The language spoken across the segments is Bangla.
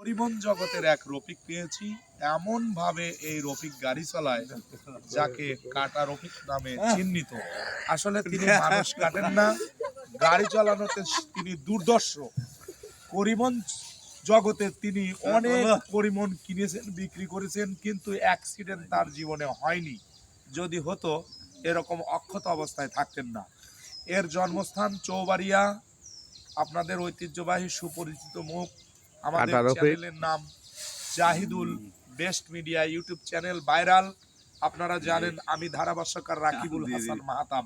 পরিবহন জগতের এক রফিক পেয়েছি। এমন ভাবে এই রফিক গাড়ি চালায় যাকে কাটা রফিক নামে চিহ্নিত। আসলে তিনি মানুষ কাটেন না, গাড়ি চালানোতে তিনি দুর্দর্শ। পরিবহন জগতে তিনি অনেক পরিবহন কিনেছেন, বিক্রি করেছেন, কিন্তু অ্যাক্সিডেন্ট তার জীবনে হয়নি। যদি হতো এরকম অক্ষত অবস্থায় থাকতেন না। এর জন্মস্থান চৌবাড়িয়া। আপনাদের ঐতিহ্যবাহী সুপরিচিত মুখ। আমাদের চ্যানেলের নাম Jahidul best media YouTube channel, viral. আপনারা জানেন আমি ধারাভাষ্যকার রাকিবুল হাসান মাহাতাব।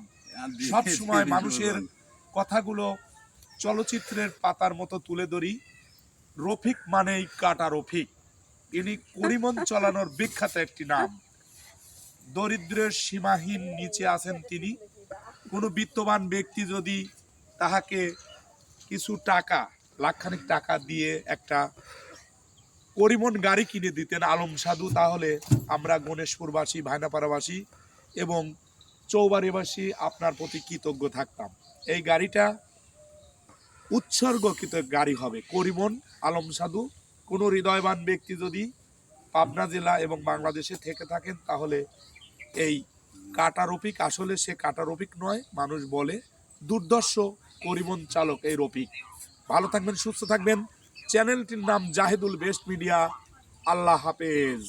সব সময় মানুষের কথাগুলো চলচ্চিত্রের পাতার মতো তুলে ধরি। রফিক মানেই কাটা রফিক। ইনি করিমন চালানোর বিখ্যাত একটি নাম। দরিদ্রের সীমাহীন নিচে আছেন তিনি। কোনো বিত্তবান ব্যক্তি যদি তাহাকে কিছু টাকা, লাখখানিক টাকা দিয়ে একটা করিমন গাড়ি কিনে দিতেন আলম সাধু, তাহলে আমরা গণেশপুরবাসী, ভাইনাপাড়াবাসী এবং চৌবাড়িবাসী আপনার প্রতি কৃতজ্ঞ থাকতাম। এই গাড়িটা উৎসর্গকৃত গাড়ি হবে করিমন আলম সাধু। কোনো হৃদয়বান ব্যক্তি যদি পাবনা জেলা এবং বাংলাদেশে থেকে থাকেন তাহলে এই কাটা রফিক, আসলে সে কাটা রফিক নয়, মানুষ বলে দুর্দর্শ করিমন চালক এই রফিক। ভালো থাকবেন, সুস্থ থাকবেন। চ্যানেলটির নাম জাহিদুল বেস্ট মিডিয়া। আল্লাহ হাফেজ।